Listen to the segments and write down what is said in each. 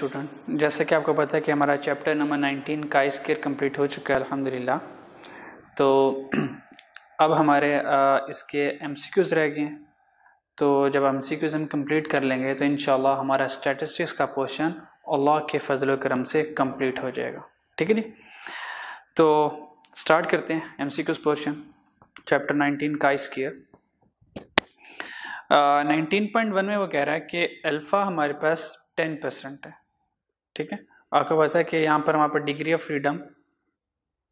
Student, जैसे कि आपको पता है कि हमारा चैप्टर नंबर 19 का स्क्वायर कंप्लीट हो चुका है अल्हम्दुलिल्लाह। तो अब हमारे इसके एमसीक्यूज़ रह गए हैं। तो जब एमसीक्यूज़ हम कंप्लीट कर लेंगे तो इंशाल्लाह हमारा स्टैटिस्टिक्स का पोर्शन अल्लाह के फजल करम से कंप्लीट हो जाएगा। ठीक है जी। तो स्टार्ट करते हैं एमसीक्यूज़ पोर्शन चैप्टर 19 का स्क्वायर। 19.1 में वो कह रहा है कि अल्फ़ा हमारे पास 10% है। ठीक है, आपको पता है कि यहाँ पर हमारे पास डिग्री ऑफ फ्रीडम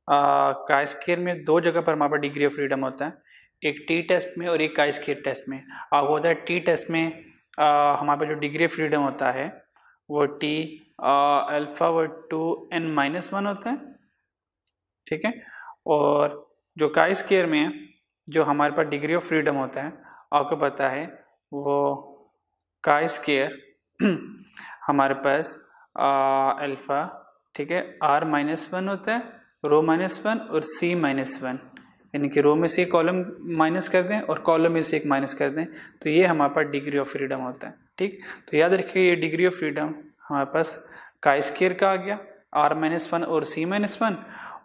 का स्क्वायर में दो जगह पर हमारे पास डिग्री ऑफ फ्रीडम होता है, एक टी टेस्ट में और एक का स्क्वायर टेस्ट में। आपको पता है टी टेस्ट में हमारे पास जो डिग्री ऑफ फ्रीडम होता है वो टी अल्फ़ा वो 2n-1 होता है। ठीक है, और जो का स्क्वायर में जो हमारे पास डिग्री ऑफ फ्रीडम होता है आपको पता है वो का स्क्वायर हमारे पास अल्फ़ा, ठीक है, r-1 होता है, रो-1 और c-1, यानी कि रो में से एक कॉलम माइनस कर दें और कॉलम में से एक माइनस कर दें, तो ये हमारे पास डिग्री ऑफ फ्रीडम होता है। ठीक, तो याद रखिए ये डिग्री ऑफ फ्रीडम हमारे पास का स्क्वायर का आ गया, r-1 और c-1,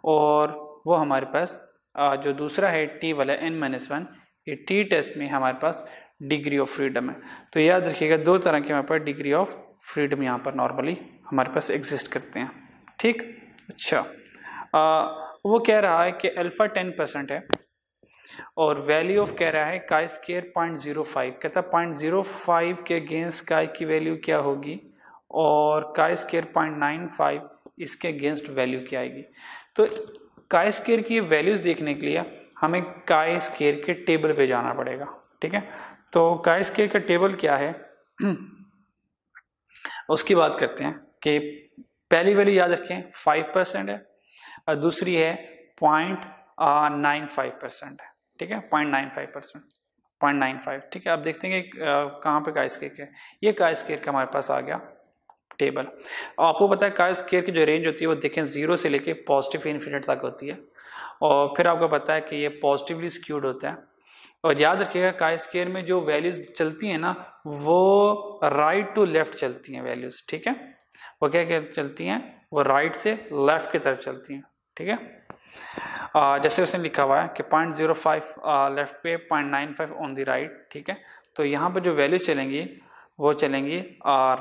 और वो हमारे पास जो दूसरा है t वाला n-1, ये टी टेस्ट में हमारे पास डिग्री ऑफ फ्रीडम है। तो याद रखिएगा दो तरह के हमारे पास डिग्री ऑफ फ्रीडम यहाँ पर नॉर्मली हमारे पास एग्जिस्ट करते हैं। ठीक, अच्छा, वो कह रहा है कि अल्फ़ा 10% है और वैल्यू ऑफ कह रहा है का स्क्वायर 0.05, कहता है 0.05 के अगेंस्ट का की वैल्यू क्या होगी और का स्क्वायर 0.95 इसके अगेंस्ट वैल्यू क्या आएगी। तो का स्क्वायर की वैल्यूज देखने के लिए हमें का स्क्वायर के टेबल पे जाना पड़ेगा। ठीक है, तो का स्क्वायर का टेबल क्या है उसकी बात करते हैं कि पहली वैल्यू याद रखें 5% है और दूसरी है 0.95% है। ठीक है, 0.95%। ठीक है, अब देखते हैं कि कहाँ पे का स्क्वायर है। ये का स्क्वायर का हमारे पास आ गया टेबल। आपको पता है का स्क्वायर की जो रेंज होती है वो देखें 0 से लेके पॉजिटिव इन्फिनिटी तक होती है, और फिर आपको पता है कि ये पॉजिटिवली स्क्यूड होता है। और याद रखिएगा का स्क्वायर में जो वैल्यूज चलती हैं ना वो राइट टू लेफ्ट चलती हैं वैल्यूज। ठीक है, वो क्या क्या चलती हैं, वो राइट से लेफ्ट की तरफ चलती हैं। ठीक है, जैसे उसने लिखा हुआ है कि 0.05 लेफ्ट पे 0.95 ऑन द राइट। ठीक है, तो यहाँ पर जो वैल्यूज चलेंगी वो चलेंगी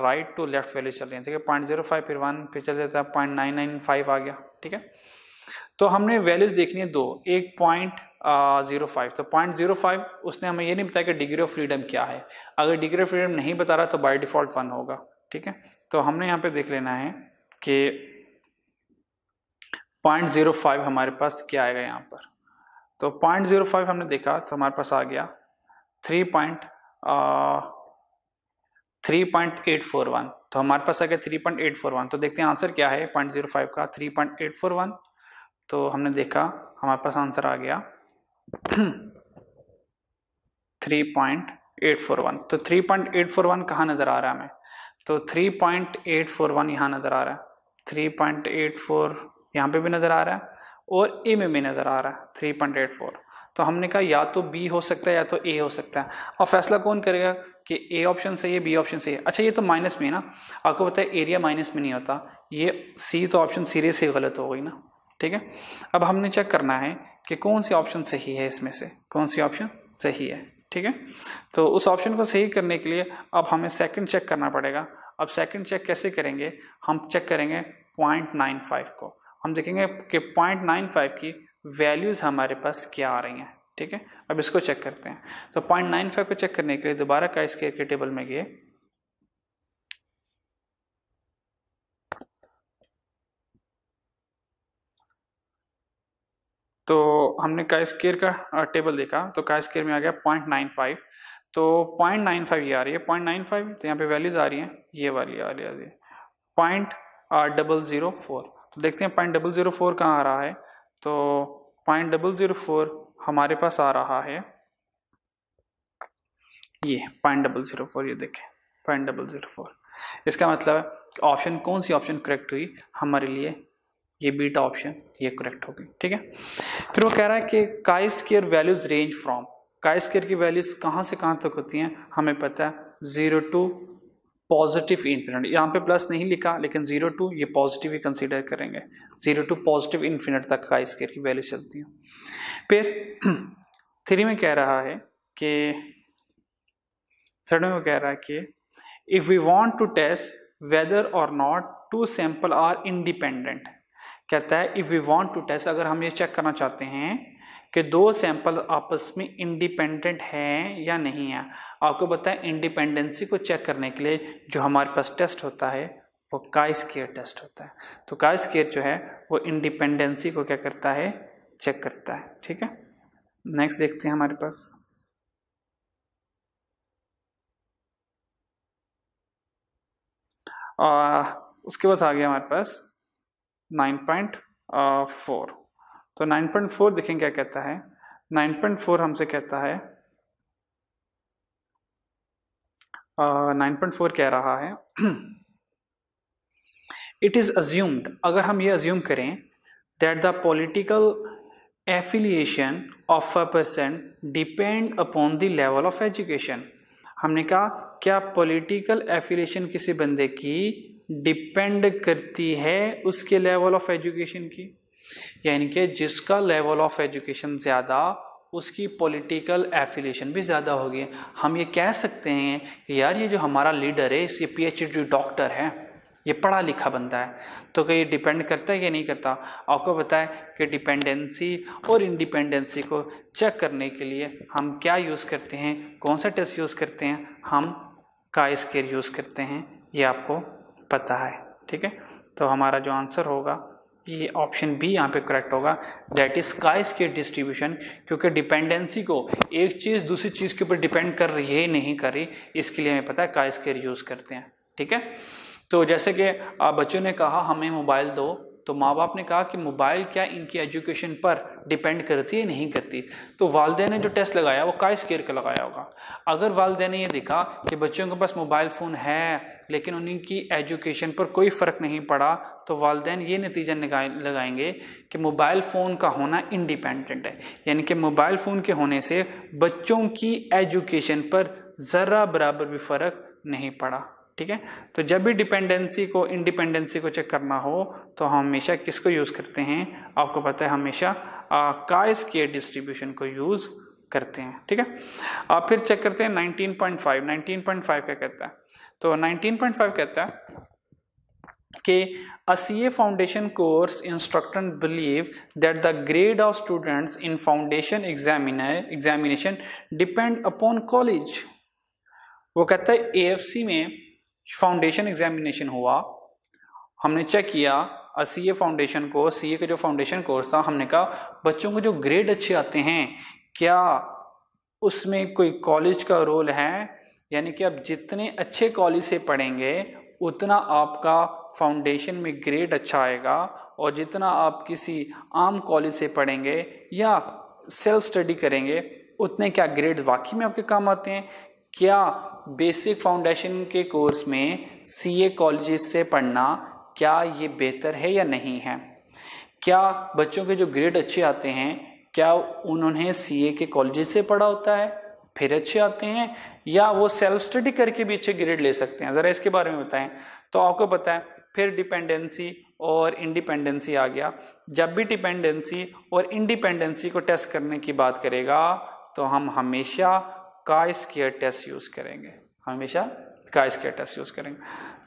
राइट टू लेफ्ट वैल्यूज चल रही हैं। ठीक है, 0.05 फिर 1 फिर चल जाता है 0.995 आ गया। ठीक है, तो हमने वैल्यूज देखनी है दो, एक 0.05, तो 0.05 उसने हमें ये नहीं बताया कि डिग्री ऑफ फ्रीडम क्या है। अगर डिग्री ऑफ फ्रीडम नहीं बता रहा तो बाय डिफॉल्ट 1 होगा। ठीक है, तो हमने यहाँ पे देख लेना है कि 0.05 हमारे पास क्या आएगा यहाँ पर। तो 0.05 हमने देखा तो हमारे पास आ गया 3.841, तो हमारे पास आ गया 3.841। तो देखते हैं आंसर क्या है 0.05 का 3.841। तो हमने देखा हमारे पास आंसर आ गया 3.841। तो 3.841 कहाँ नजर आ रहा है हमें, तो 3.841 यहाँ नजर आ रहा है, 3.84 यहाँ पे भी नजर आ रहा है और ए में भी नजर आ रहा है 3.84। तो हमने कहा या तो बी हो सकता है या तो ए हो सकता है। और फैसला कौन करेगा कि ए ऑप्शन सही है बी ऑप्शन सही है। अच्छा, ये तो माइनस में है ना, आपको पता है एरिया माइनस में नहीं होता, ये सी तो ऑप्शन सीरियस से गलत हो गई ना। ठीक है, अब हमने चेक करना है कि कौन सी ऑप्शन सही है, इसमें से कौन सी ऑप्शन सही है। ठीक है, तो उस ऑप्शन को सही करने के लिए अब हमें सेकंड चेक करना पड़ेगा। अब सेकंड चेक कैसे करेंगे, हम चेक करेंगे 0.95 को, हम देखेंगे कि 0.95 की वैल्यूज हमारे पास क्या आ रही हैं। ठीक है, अब इसको चेक करते हैं। तो 0.95 को चेक करने के लिए दोबारा का स्क्वायर के टेबल में गए, तो हमने का स्क्वायर का टेबल देखा तो का स्क्वायर में आ गया 0.95। तो 0.95 ये आ रही है 0.95, तो यहाँ पे वैल्यूज आ रही हैं ये वाली आ रही है 0.004। तो देखते हैं 0.004 कहाँ आ रहा है। तो 0.004 हमारे पास आ रहा है ये 0.004, ये देखें 0.004। इसका मतलब ऑप्शन कौन सी ऑप्शन करेक्ट हुई हमारे लिए, ये बीटा ऑप्शन ये करेक्ट होगी। ठीक है, फिर वो कह रहा है कि का स्क्वायर वैल्यूज रेंज फ्रॉम, का स्क्वायर की वैल्यूज कहाँ से कहाँ तक होती हैं हमें पता है 0 to पॉजिटिव इन्फिनिट, यहाँ पे प्लस नहीं लिखा लेकिन 0 to ये पॉजिटिव ही कंसीडर करेंगे, 0 to पॉजिटिव इन्फिनिट तक का स्केयर की वैल्यू चलती है। फिर 3 में कह रहा है कि थर्ड में कह रहा है कि if we want to test whether और not two sample are independent, कहता है if we want to test, अगर हम ये चेक करना चाहते हैं कि दो सैंपल आपस में इंडिपेंडेंट हैं या नहीं है। आपको बताएं इंडिपेंडेंसी को चेक करने के लिए जो हमारे पास टेस्ट होता है वो chi-square टेस्ट होता है। तो chi-square जो है वो इंडिपेंडेंसी को क्या करता है, चेक करता है। ठीक है, नेक्स्ट देखते हैं हमारे पास उसके बाद आ गया हमारे पास 9.4। तो 9.4 देखें क्या कहता है। 9.4 हमसे कहता है 9.4 कह रहा है इट इज अज्यूम्ड, अगर हम ये अज्यूम करें that the political affiliation of a person depend upon the level of education. हमने कहा क्या पॉलिटिकल एफिलिएशन किसी बंदे की डिपेंड करती है उसके लेवल ऑफ एजुकेशन की, यानी कि जिसका लेवल ऑफ एजुकेशन ज़्यादा उसकी पॉलिटिकल एफिलिएशन भी ज़्यादा होगी। हम ये कह सकते हैं कि यार ये जो हमारा लीडर है ये PhD डॉक्टर है, ये पढ़ा लिखा बंदा है, तो क्या ये डिपेंड करता है या नहीं करता। आपको पता है कि डिपेंडेंसी और इंडिपेंडेंसी को चेक करने के लिए हम क्या यूज़ करते हैं, कौन सा टेस्ट यूज़ करते हैं, हम chi-square यूज़ करते हैं, ये आपको पता है। ठीक है, तो हमारा जो आंसर होगा ये ऑप्शन बी यहाँ पे करेक्ट होगा, दैट इज chi-square डिस्ट्रीब्यूशन। क्योंकि डिपेंडेंसी को एक चीज़ दूसरी चीज़ के ऊपर डिपेंड कर रही है नहीं कर रही, इसके लिए हमें पता है chi-square यूज़ करते हैं। ठीक है, तो जैसे कि बच्चों ने कहा हमें मोबाइल दो, तो माँ बाप ने कहा कि मोबाइल क्या इनकी एजुकेशन पर डिपेंड करती है, नहीं करती। तो वालिदैन ने जो टेस्ट लगाया वो chi-square का लगाया होगा। अगर वालिदैन ने ये देखा कि बच्चों के पास मोबाइल फ़ोन है लेकिन उनकी एजुकेशन पर कोई फ़र्क नहीं पड़ा, तो वालिदैन ये नतीजा लगाएंगे कि मोबाइल फ़ोन का होना इंडिपेंडेंट है, यानी कि मोबाइल फ़ोन के होने से बच्चों की एजुकेशन पर ज़रा बराबर भी फ़र्क नहीं पड़ा। ठीक है, तो जब भी डिपेंडेंसी को इंडिपेंडेंसी को चेक करना हो तो हम हमेशा किसको यूज़ करते हैं, आपको पता है हमेशा chi-square डिस्ट्रीब्यूशन को यूज़ करते हैं। ठीक है, आप फिर चेक करते हैं 19.5। 19.5 क्या कहता है, तो 19.5 कहता है कि a CA foundation course instructor believe that the grade of students in foundation examination depend upon college। वो कहता है AFC में फाउंडेशन एग्जामिनेशन हुआ, हमने चेक किया CA फाउंडेशन को, CA का जो फाउंडेशन कोर्स था, हमने कहा बच्चों को जो ग्रेड अच्छे आते हैं क्या उसमें कोई कॉलेज का रोल है, यानी कि आप जितने अच्छे कॉलेज से पढ़ेंगे उतना आपका फाउंडेशन में ग्रेड अच्छा आएगा, और जितना आप किसी आम कॉलेज से पढ़ेंगे या सेल्फ स्टडी करेंगे उतने क्या ग्रेड्स वाकई में आपके काम आते हैं। क्या बेसिक फाउंडेशन के कोर्स में CA कॉलेजेस से पढ़ना क्या ये बेहतर है या नहीं है, क्या बच्चों के जो ग्रेड अच्छे आते हैं क्या उन्होंने CA के कॉलेजेस से पढ़ा होता है फिर अच्छे आते हैं, या वो सेल्फ स्टडी करके भी अच्छे ग्रेड ले सकते हैं, ज़रा इसके बारे में बताएं। तो आपको पता है फिर डिपेंडेंसी और इंडिपेंडेंसी आ गया। जब भी डिपेंडेंसी और इंडिपेंडेंसी को टेस्ट करने की बात करेगा तो हम हमेशा chi-square टेस्ट यूज़ करेंगे, हमेशा chi-square टेस्ट यूज़ करेंगे।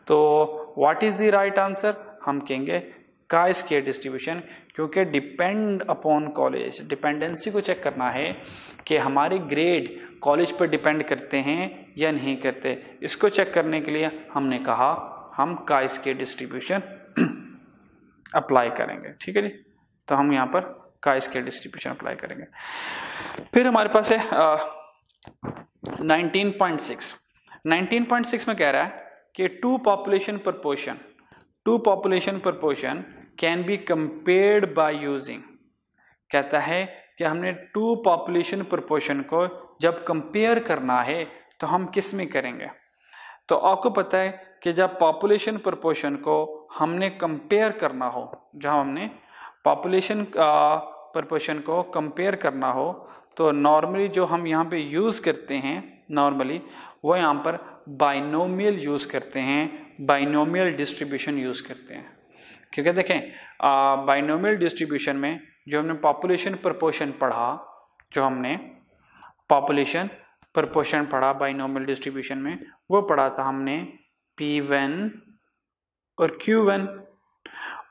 तो what is the right answer, हम कहेंगे chi-square डिस्ट्रीब्यूशन, क्योंकि डिपेंड अपॉन कॉलेज, डिपेंडेंसी को चेक करना है कि हमारे ग्रेड कॉलेज पर डिपेंड करते हैं या नहीं करते। इसको चेक करने के लिए हमने कहा हम chi-square डिस्ट्रीब्यूशन अप्लाई करेंगे। ठीक है जी, तो हम यहाँ पर chi-square डिस्ट्रीब्यूशन अप्लाई करेंगे। फिर हमारे पास है 19.6। 19.6 में कह रहा है कि two population proportion can be compared by using, कहता है कि हमने टू पॉपुलेशन प्रपोर्शन को जब कंपेयर करना है तो हम किस में करेंगे। तो आपको पता है कि जब पॉपुलेशन प्रपोर्शन को हमने कंपेयर करना हो, जहां हमने पॉपुलेशन प्रपोर्शन को कंपेयर करना हो, तो नॉर्मली जो हम यहाँ पे यूज़ करते हैं नॉर्मली वो यहाँ पर बाइनोमियल यूज करते हैं, बाइनोमियल डिस्ट्रीब्यूशन यूज करते हैं। क्योंकि देखें बाइनोमियल डिस्ट्रीब्यूशन में जो हमने पॉपुलेशन प्रोपोर्शन पढ़ा, जो हमने पॉपुलेशन प्रोपोर्शन पढ़ा बाइनोमियल डिस्ट्रीब्यूशन में, वो पढ़ा था हमने P1 और Q1।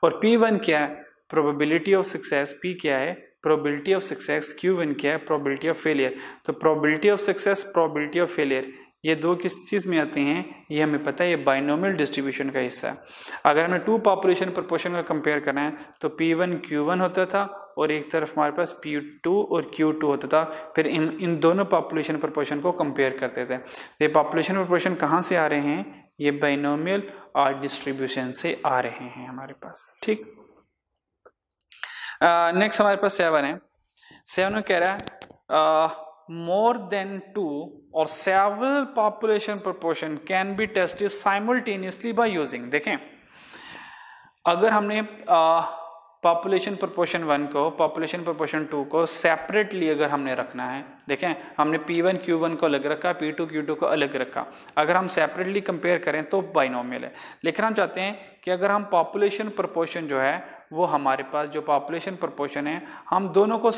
और P1 क्या है? Probability of success. P क्या है? Probability of success. Q1 क्या है? Probability of failure. तो probability of success, probability of failure, ये दो किस चीज़ में आते हैं? ये हमें पता है, ये बाइनोमियल डिस्ट्रीब्यूशन का हिस्सा है। अगर हमें टू पॉपुलेशन प्रोपोर्शन का कंपेयर करना है तो P1 Q1 होता था और एक तरफ हमारे पास P2 और Q2 होता था। फिर इन दोनों पॉपुलेशन प्रोपोर्शन को कंपेयर करते थे। ये पॉपुलेशन प्रोपोर्शन कहाँ से आ रहे हैं? ये बाइनोमियल और डिस्ट्रीब्यूशन से आ रहे हैं हमारे पास। ठीक, नेक्स्ट हमारे पास 7 है। 7 में कह रहा है more than 2 or several population proportion can be tested simultaneously by using। देखें, अगर हमने पॉपुलेशन प्रोपोर्शन 1 को पॉपुलेशन प्रोपोर्शन 2 को सेपरेटली अगर हमने रखना है, देखें हमने P1 Q1 को अलग रखा, P2 Q2 को अलग रखा, अगर हम सेपरेटली कंपेयर करें तो बाइनोमियल है। लेकिन हम चाहते हैं कि अगर हम पॉपुलेशन प्रोपोर्शन जो है वो हमारे पास जो पॉपुलेशन प्रोपोर्शन है, हम दोनों को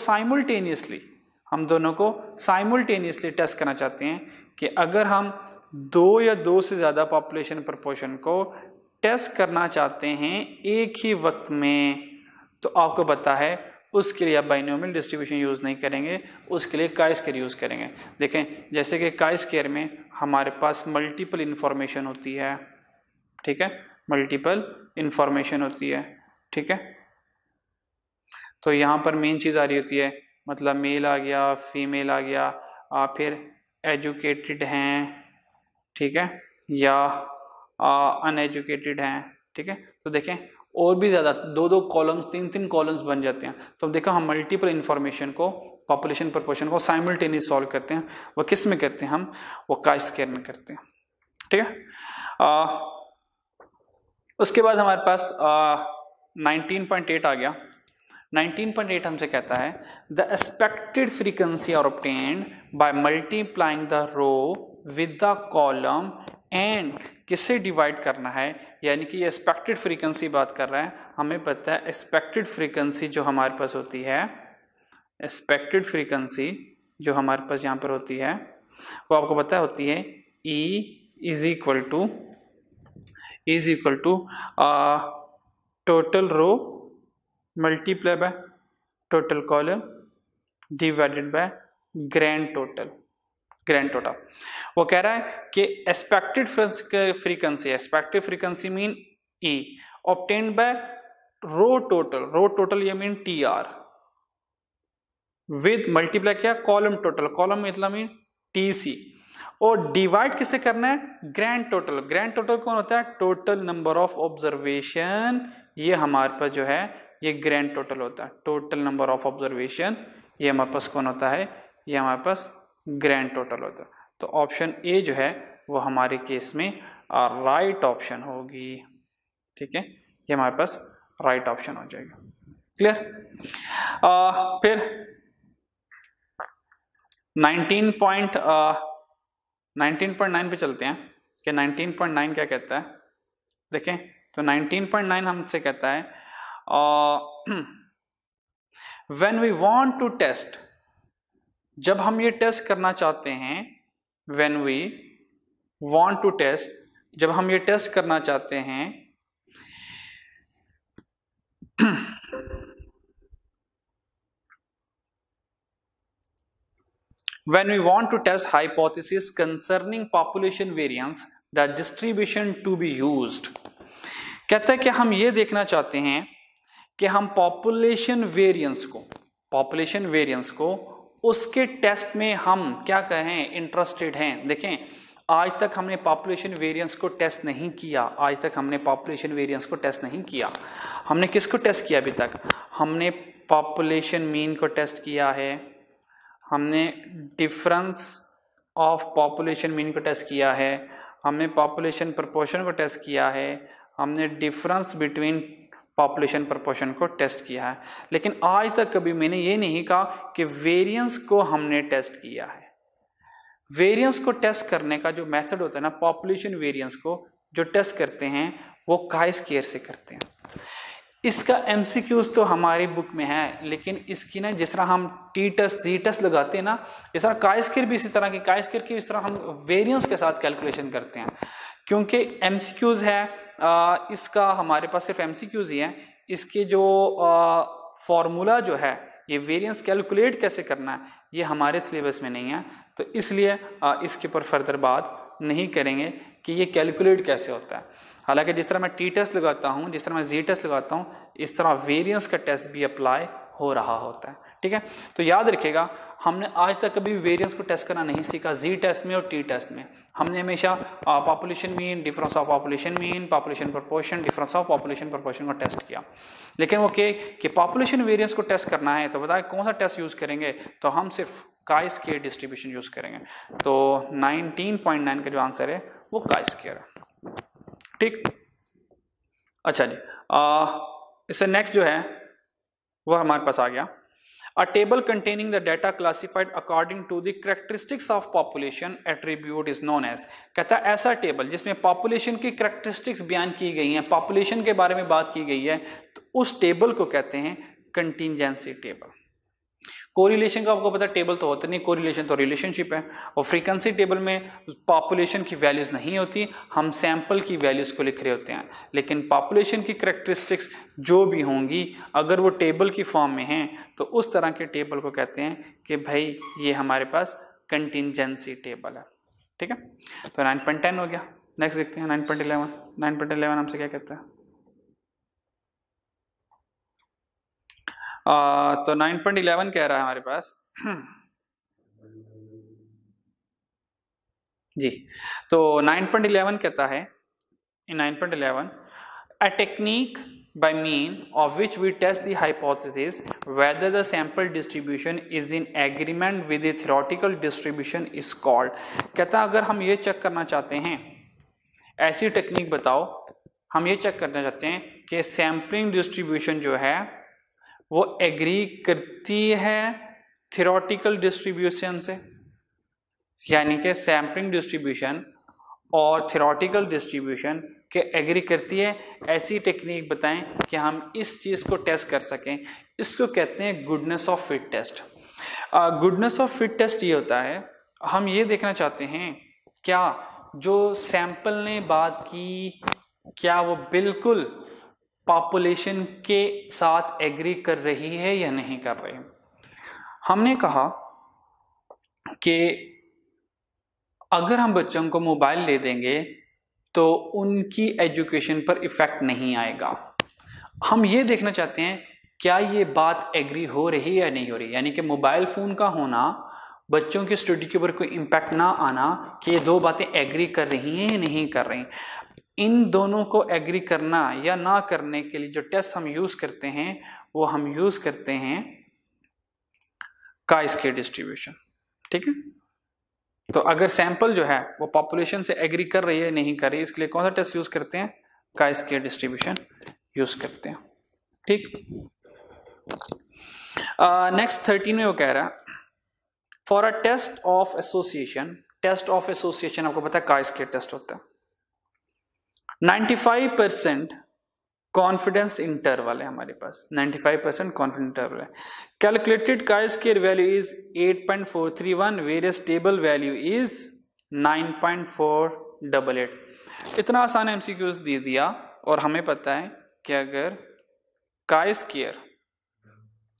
साइमल्टेनियसली टेस्ट करना चाहते हैं कि अगर हम 2 या 2 से ज़्यादा पॉपुलेशन प्रोपोर्शन को टेस्ट करना चाहते हैं एक ही वक्त में, तो आपको पता है उसके लिए आप बाइनोमियल डिस्ट्रीब्यूशन यूज़ नहीं करेंगे, उसके लिए काई स्क्वायर यूज़ करेंगे। देखें, जैसे कि काई स्क्वायर में हमारे पास मल्टीपल इंफॉर्मेशन होती है, ठीक है, मल्टीपल इंफॉर्मेशन होती है, ठीक है। तो यहाँ पर मेन चीज़ आ रही होती है, मतलब मेल आ गया, फीमेल आ गया, फिर एजुकेटेड हैं, ठीक है, या अनएजुकेटेड हैं, ठीक है। तो देखें और भी ज़्यादा 2-2 कॉलम्स, 3-3 कॉलम्स बन जाते हैं। तो देखो हम मल्टीपल इंफॉर्मेशन को, पॉपुलेशन प्रोपोर्शन को साइमल्टेनियस सॉल्व करते हैं। वो किस में करते हैं? हम वो काई स्क्वायर में करते हैं, ठीक है। उसके बाद हमारे पास 19.8 आ गया। 19.8 हमसे कहता है the expected frequency are obtained by multiplying the row with the column and किससे डिवाइड करना है, यानी कि एक्सपेक्टेड फ्रीक्वेंसी बात कर रहा है। हमें पता है एक्सपेक्टेड फ्रीक्वेंसी जो हमारे पास होती है, एक्सपेक्टेड फ्रीक्वेंसी जो हमारे पास यहाँ पर होती है वो आपको पता होती है E is equal to total row multiply by total column divided by grand total. वो कह रहा है कि expected frequency mean E obtained by row total ये मीन TR विद मल्टीप्लाई क्या, कॉलम टोटल मतलब मीन TC, और डिवाइड किसे करना है? ग्रैंड टोटल कौन होता है? Total number of observation. ये हमारे पास जो है ये ग्रैंड टोटल होता है, टोटल नंबर ऑफ ऑब्जर्वेशन। ये हमारे पास कौन होता है? ये हमारे पास ग्रैंड टोटल होता है। तो ऑप्शन ए जो है वो हमारे केस में राइट ऑप्शन होगी, ठीक है, ये हमारे पास राइट ऑप्शन हो जाएगा। क्लियर? फिर 19.9 पे चलते हैं कि 19.9 क्या कहता है। देखें, तो 19.9 हमसे कहता है when we want to test, जब हम ये टेस्ट करना चाहते हैं, when we want to test, जब हम ये टेस्ट करना चाहते हैं when we want to test hypothesis concerning population variance, the distribution to be used, कहता है कि हम ये देखना चाहते हैं कि हम पॉपुलेशन वेरिएंस को उसके टेस्ट में हम क्या कहें, इंटरेस्टेड हैं। देखें, आज तक हमने पॉपुलेशन वेरिएंस को टेस्ट नहीं किया, हमने किसको टेस्ट किया अभी तक? हमने पॉपुलेशन मीन को टेस्ट किया है, हमने डिफरेंस ऑफ पॉपुलेशन मीन को टेस्ट किया है, हमने पॉपुलेशन प्रोपोर्शन को टेस्ट किया है, हमने डिफरेंस बिटवीन पॉपुलेशन प्रोपोर्शन को टेस्ट किया है। लेकिन आज तक कभी मैंने ये नहीं कहा कि वेरिएंस को हमने टेस्ट किया है। वेरिएंस को टेस्ट करने का जो मेथड होता है ना, पॉपुलेशन वेरिएंस को जो टेस्ट करते हैं वो काई स्क्वायर से करते हैं। इसका एमसीक्यूज तो हमारी बुक में है, लेकिन इसकी ना जिस तरह हम टी टेस्ट जी टेस्ट लगाते हैं ना, इस तरह काई स्क्वायर भी इसी तरह की, काई स्क्वायर की इस तरह हम वेरिएंस के साथ कैलकुलेशन करते हैं। क्योंकि एमसीक्यूज है, इसका हमारे पास सिर्फ एमसीक्यूज ही है। इसके जो फॉर्मूला जो है, ये वेरिएंस कैलकुलेट कैसे करना है, ये हमारे सिलेबस में नहीं है, तो इसलिए इसके ऊपर फर्दर बात नहीं करेंगे कि ये कैलकुलेट कैसे होता है। हालांकि जिस तरह मैं टी टेस्ट लगाता हूँ, जिस तरह मैं जी टेस्ट लगाता हूँ, इस तरह वेरिएंस का टेस्ट भी अप्लाई हो रहा होता है। ठीक है, तो याद रखिएगा, हमने आज तक कभी वेरिएंस को टेस्ट करना नहीं सीखा जी टेस्ट में और टी टेस्ट में। हमने हमेशा population mean, difference of population mean, population proportion, difference of population proportion को टेस्ट किया। लेकिन वो कि पॉपुलेशन वेरिएंस को टेस्ट करना है तो बताए कौन सा टेस्ट यूज करेंगे, तो हम सिर्फ काई स्क्वायर डिस्ट्रीब्यूशन यूज करेंगे। तो 19.9 का जो आंसर है वो काई स्क्वायर है। ठीक, अच्छा जी, इससे नेक्स्ट जो है वो हमारे पास आ गया, A table containing the data classified according to the characteristics of population attribute is known as। कहता है ऐसा टेबल जिसमें पॉपुलेशन की कैरेक्टरिस्टिक्स बयान की गई हैं, पॉपुलेशन के बारे में बात की गई है, तो उस टेबल को कहते हैं कंटिंजेंसी टेबल। कोरिलेशन का आपको पता है टेबल तो होता नहीं, कोरिलेशन तो रिलेशनशिप है। और फ्रीक्वेंसी टेबल में पॉपुलेशन की वैल्यूज नहीं होती, हम सैंपल की वैल्यूज को लिख रहे होते हैं। लेकिन पॉपुलेशन की कैरेक्टरिस्टिक्स जो भी होंगी, अगर वो टेबल की फॉर्म में हैं, तो उस तरह के टेबल को कहते हैं कि भाई ये हमारे पास कंटिंजेंसी टेबल है। ठीक है, तो 9.10 हो गया। नेक्स्ट देखते हैं 9.11। 9.11 हमसे क्या कहते हैं, तो 9.11 कह रहा है हमारे पास जी। तो 9.11 कहता है, in 9.11 a technique by mean of which we test the hypothesis whether the sample distribution is in agreement with the theoretical distribution is called। कहता अगर हम ये चेक करना चाहते हैं, ऐसी टेक्निक बताओ, हम ये चेक करना चाहते हैं कि सैम्पलिंग डिस्ट्रीब्यूशन जो है वो एग्री करती है थ्योरेटिकल डिस्ट्रीब्यूशन से, यानी कि सैम्पलिंग डिस्ट्रीब्यूशन और थ्योरेटिकल डिस्ट्रीब्यूशन के एग्री करती है, ऐसी टेक्निक बताएं कि हम इस चीज को टेस्ट कर सकें। इसको कहते हैं goodness of fit test. Goodness of fit test ये होता है, हम ये देखना चाहते हैं क्या जो सैंपल ने बात की, क्या वो बिल्कुल पॉपुलेशन के साथ एग्री कर रही है या नहीं कर रही। हमने कहा कि अगर हम बच्चों को मोबाइल ले देंगे तो उनकी एजुकेशन पर इफेक्ट नहीं आएगा। हम ये देखना चाहते हैं क्या ये बात एग्री हो रही है या नहीं हो रही, यानी कि मोबाइल फोन का होना बच्चों की स्टडी के ऊपर कोई इम्पैक्ट ना आना, कि ये दो बातें एग्री कर रही हैं या नहीं कर रही। इन दोनों को एग्री करना या ना करने के लिए जो टेस्ट हम यूज करते हैं वो हम यूज करते हैं काई स्क्वायर डिस्ट्रीब्यूशन। ठीक है, तो अगर सैंपल जो है वो पॉपुलेशन से एग्री कर रही है नहीं कर रही, इसके लिए कौन सा टेस्ट यूज करते हैं, काई स्क्वायर डिस्ट्रीब्यूशन यूज करते हैं। ठीक, नेक्स्ट 13 में वो कह रहा है for a test of association. Test of association आपको पता है काई स्क्वायर टेस्ट होता है। 95% कॉन्फिडेंस इंटरवल है हमारे पास, 95% कॉन्फिडेंस इंटरवल है। Calculated chi square value is 8.431, various table value is 9.488। इतना आसान एमसीक्यूज दे दिया और हमें पता है कि अगर काई स्क्वायर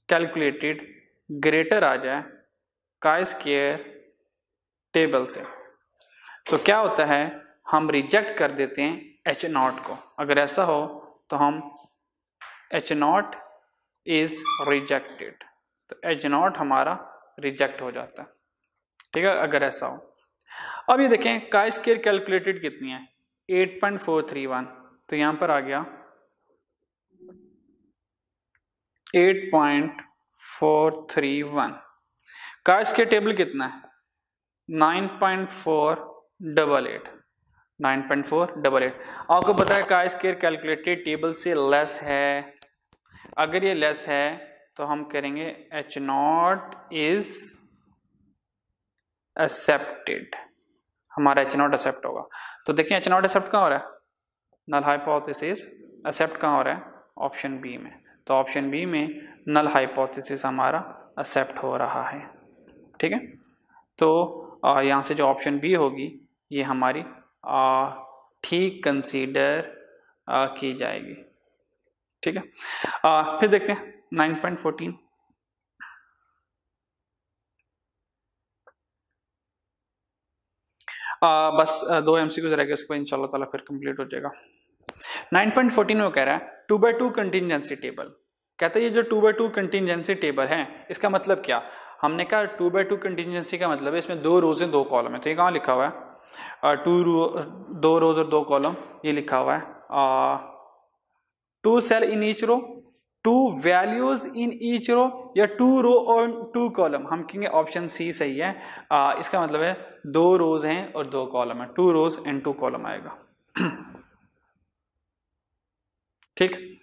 कैलकुलेटेड ग्रेटर आ जाए काई स्क्वायर टेबल से, तो क्या होता है, हम रिजेक्ट कर देते हैं H0 को। अगर ऐसा हो तो हम H0 इज रिजेक्टेड, तो H0 हमारा रिजेक्ट हो जाता है। ठीक है, अगर ऐसा हो। अब ये देखें काई स्क्वायर कैलकुलेटेड कितनी है, 8.431, तो यहां पर आ गया 8.431। काई स्क्वायर टेबल कितना है, 9.488। 9.488 आपको पता है काई स्क्वायर कैलकुलेटेड टेबल से लेस है। अगर ये लेस है तो हम करेंगे H0 इज एक्सेप्टेड, हमारा H0 एक्सेप्ट होगा। तो देखिए H0 एक्सेप्ट कहाँ हो रहा है, नल हाइपोथेसिस एक्सेप्ट कहाँ हो रहा है, ऑप्शन बी में। तो ऑप्शन बी में नल हाइपोथेसिस हमारा एक्सेप्ट हो रहा है, ठीक है। तो यहाँ से जो ऑप्शन बी होगी ये हमारी ठीक कंसीडर की जाएगी, ठीक है। फिर देखते हैं 9.14। बस 2 MCQs रह गए, उसके बाद इंशाल्लाह ताला फिर कंप्लीट हो जाएगा। 9.14 में वो कह रहा है 2x2 कंटिजेंसी टेबल। कहता है ये जो 2x2 कंटिजेंसी टेबल है इसका मतलब क्या, हमने कहा 2x2 कंटिजेंसी का मतलब है इसमें 2 रोज हैं 2 कॉलम है। तो ये कहाँ लिखा हुआ है, 2 रोज और 2 कॉलम, ये लिखा हुआ है 2 cell in each row, 2 values in each row, या 2 रो और 2 कॉलम। हम कहेंगे ऑप्शन सी सही है। इसका मतलब है 2 रोज हैं और 2 कॉलम है, 2 रोज एंड 2 कॉलम आएगा। ठीक।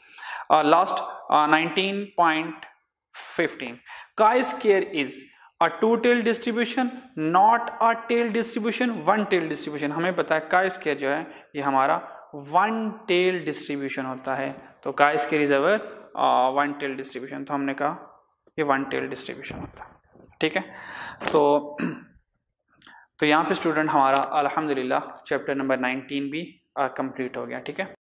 Last 19.15 chi square is a 2 tail distribution, not a tail distribution, 1 tail distribution. हमें पता है काई स्क्वायर जो है ये हमारा 1 टेल डिस्ट्रीब्यूशन होता है। तो chi square is our 1 tail distribution. तो हमने कहा ये 1 टेल डिस्ट्रीब्यूशन होता है, ठीक है। तो यहाँ पे स्टूडेंट हमारा अल्हम्दुलिल्लाह चैप्टर नंबर 19 भी कंप्लीट हो गया, ठीक है।